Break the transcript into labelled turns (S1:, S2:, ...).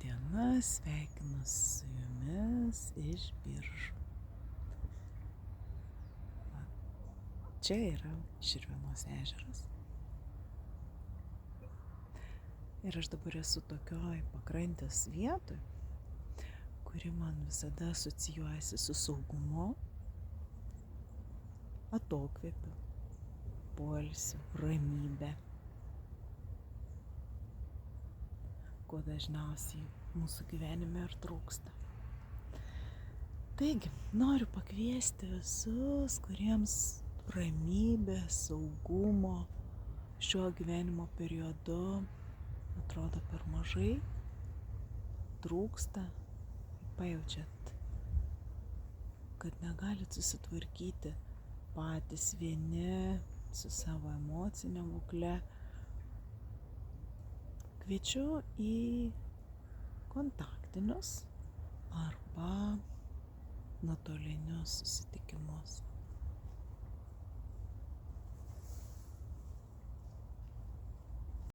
S1: diena, sveikinu su jumis iš Biržų. Čia yra Širvėnos ežeras. Ir aš dabar esu tokioj pakrantės vietoj, kuri man visada asocijuojasi su saugumu, atokvėpiu, poilsiu, ramybe. Ko dažniausiai mūsų gyvenime ir trūksta. Taigi, noriu pakviesti visus, kuriems ramybės, saugumo šiuo gyvenimo periodu atrodo per mažai, trūksta, pajaučiat, kad negalit susitvarkyti patys vieni su savo emocinė būkle. Kviečiu į kontaktinius arba nuotolinius susitikimus.